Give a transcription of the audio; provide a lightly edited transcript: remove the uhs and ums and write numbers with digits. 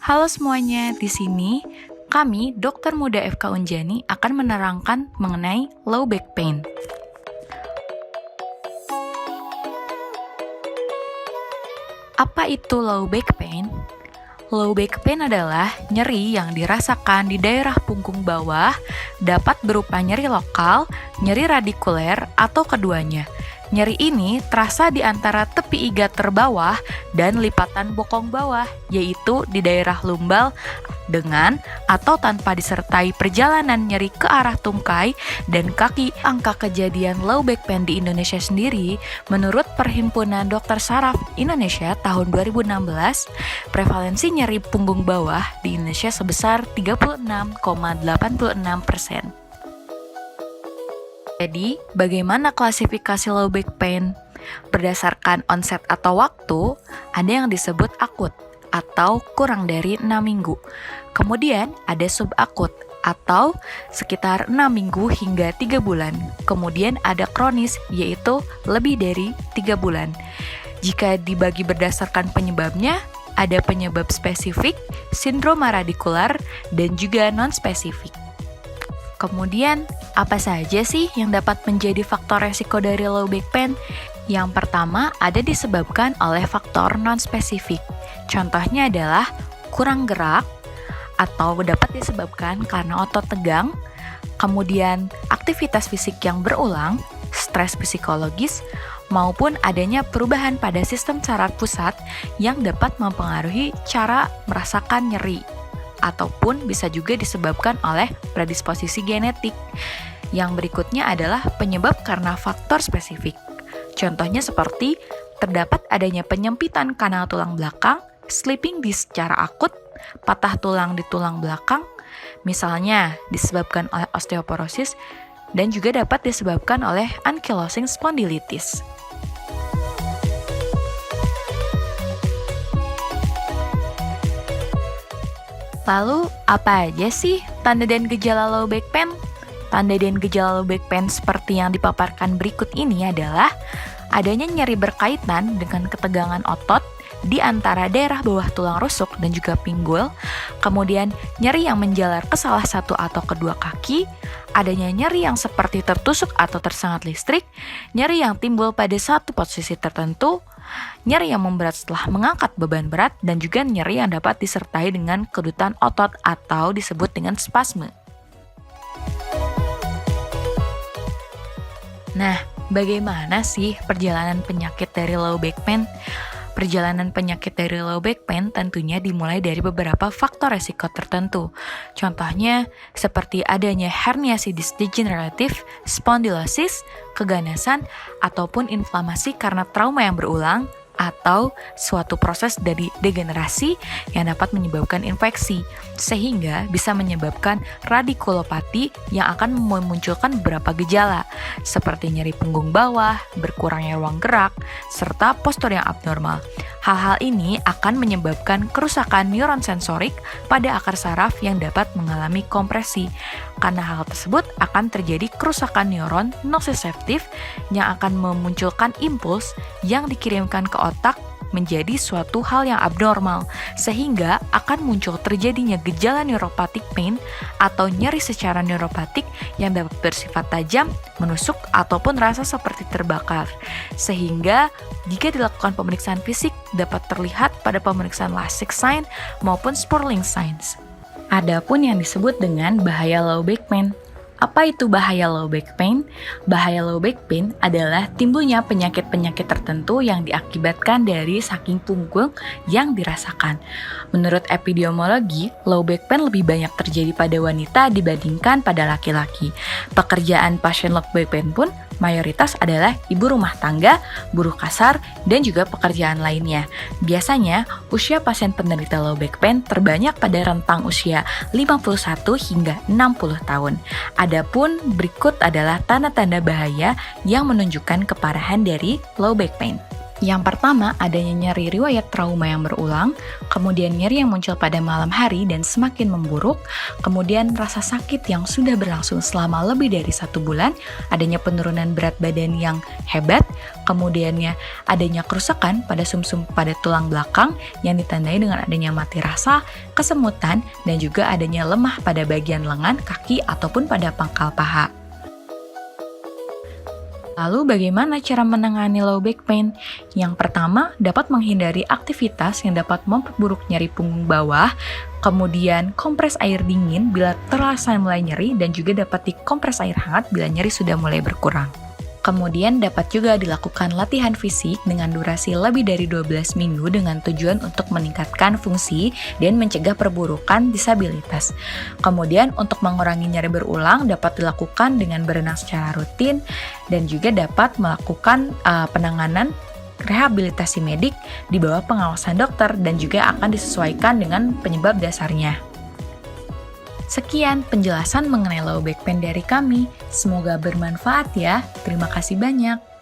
Halo semuanya, di sini kami, Dokter Muda FK Unjani, akan menerangkan mengenai low back pain. Apa itu low back pain? Low back pain adalah nyeri yang dirasakan di daerah punggung bawah, dapat berupa nyeri lokal, nyeri radikuler, atau keduanya. Nyeri ini terasa di antara tepi iga terbawah dan lipatan bokong bawah, yaitu di daerah lumbal, dengan atau tanpa disertai perjalanan nyeri ke arah tungkai dan kaki. Angka kejadian low back pain di Indonesia sendiri, menurut Perhimpunan Dokter Saraf Indonesia tahun 2016, prevalensi nyeri punggung bawah di Indonesia sebesar 36,86%. Jadi, bagaimana klasifikasi low back pain? Berdasarkan onset atau waktu, ada yang disebut akut atau kurang dari 6 minggu. Kemudian ada subakut atau sekitar 6 minggu hingga 3 bulan. Kemudian ada kronis, yaitu lebih dari 3 bulan. Jika dibagi berdasarkan penyebabnya, ada penyebab spesifik, sindroma radikular, dan juga non-spesifik. Kemudian, apa saja sih yang dapat menjadi faktor resiko dari low back pain? Yang pertama ada disebabkan oleh faktor non-spesifik. Contohnya adalah kurang gerak atau dapat disebabkan karena otot tegang, kemudian aktivitas fisik yang berulang, stres psikologis, maupun adanya perubahan pada sistem saraf pusat yang dapat mempengaruhi cara merasakan nyeri, ataupun bisa juga disebabkan oleh predisposisi genetik. Yang berikutnya adalah penyebab karena faktor spesifik. Contohnya seperti terdapat adanya penyempitan kanal tulang belakang, slipping disc secara akut, patah tulang di tulang belakang, misalnya disebabkan oleh osteoporosis, dan juga dapat disebabkan oleh ankylosing spondylitis. Lalu, apa aja sih tanda dan gejala low back pain? Tanda dan gejala low back pain seperti yang dipaparkan berikut ini adalah adanya nyeri berkaitan dengan ketegangan otot di antara daerah bawah tulang rusuk dan juga pinggul, kemudian nyeri yang menjalar ke salah satu atau kedua kaki, adanya nyeri yang seperti tertusuk atau tersengat listrik, nyeri yang timbul pada satu posisi tertentu, nyeri yang memberat setelah mengangkat beban berat, dan juga nyeri yang dapat disertai dengan kedutan otot atau disebut dengan spasme. Nah, bagaimana sih perjalanan penyakit dari low back pain? Perjalanan penyakit dari low back pain tentunya dimulai dari beberapa faktor resiko tertentu. Contohnya seperti adanya herniasi disk degeneratif, spondylosis, keganasan, ataupun inflamasi karena trauma yang berulang, atau suatu proses dari degenerasi yang dapat menyebabkan infeksi, sehingga bisa menyebabkan radikulopati yang akan memunculkan beberapa gejala, seperti nyeri punggung bawah, berkurangnya ruang gerak, serta postur yang abnormal. Hal-hal ini akan menyebabkan kerusakan neuron sensorik pada akar saraf yang dapat mengalami kompresi. Karena hal tersebut akan terjadi kerusakan neuron nociceptif yang akan memunculkan impuls yang dikirimkan ke otak menjadi suatu hal yang abnormal, sehingga akan muncul terjadinya gejala neuropathic pain atau nyeri secara neuropatik yang dapat bersifat tajam, menusuk, ataupun rasa seperti terbakar. Sehingga jika dilakukan pemeriksaan fisik dapat terlihat pada pemeriksaan Lasix sign maupun Sperling signs. Adapun yang disebut dengan bahaya low back pain. Apa itu bahaya low back pain? Bahaya low back pain adalah timbulnya penyakit-penyakit tertentu yang diakibatkan dari saking punggung yang dirasakan. Menurut epidemiologi, low back pain lebih banyak terjadi pada wanita dibandingkan pada laki-laki. Pekerjaan pasien low back pain pun mayoritas adalah ibu rumah tangga, buruh kasar, dan juga pekerjaan lainnya. Biasanya, usia pasien penderita low back pain terbanyak pada rentang usia 51 hingga 60 tahun. Adapun berikut adalah tanda-tanda bahaya yang menunjukkan keparahan dari low back pain. Yang pertama, adanya nyeri riwayat trauma yang berulang, kemudian nyeri yang muncul pada malam hari dan semakin memburuk, kemudian rasa sakit yang sudah berlangsung selama lebih dari 1 bulan, adanya penurunan berat badan yang hebat, kemudiannya adanya kerusakan pada sumsum pada tulang belakang yang ditandai dengan adanya mati rasa, kesemutan, dan juga adanya lemah pada bagian lengan, kaki, ataupun pada pangkal paha. Lalu bagaimana cara menangani low back pain? Yang pertama, dapat menghindari aktivitas yang dapat memperburuk nyeri punggung bawah, kemudian kompres air dingin bila terasa mulai nyeri, dan juga dapat dikompres air hangat bila nyeri sudah mulai berkurang. Kemudian dapat juga dilakukan latihan fisik dengan durasi lebih dari 12 minggu dengan tujuan untuk meningkatkan fungsi dan mencegah perburukan disabilitas. Kemudian untuk mengurangi nyeri berulang dapat dilakukan dengan berenang secara rutin dan juga dapat melakukan penanganan rehabilitasi medik di bawah pengawasan dokter dan juga akan disesuaikan dengan penyebab dasarnya. Sekian penjelasan mengenai low back pain dari kami. Semoga bermanfaat ya. Terima kasih banyak.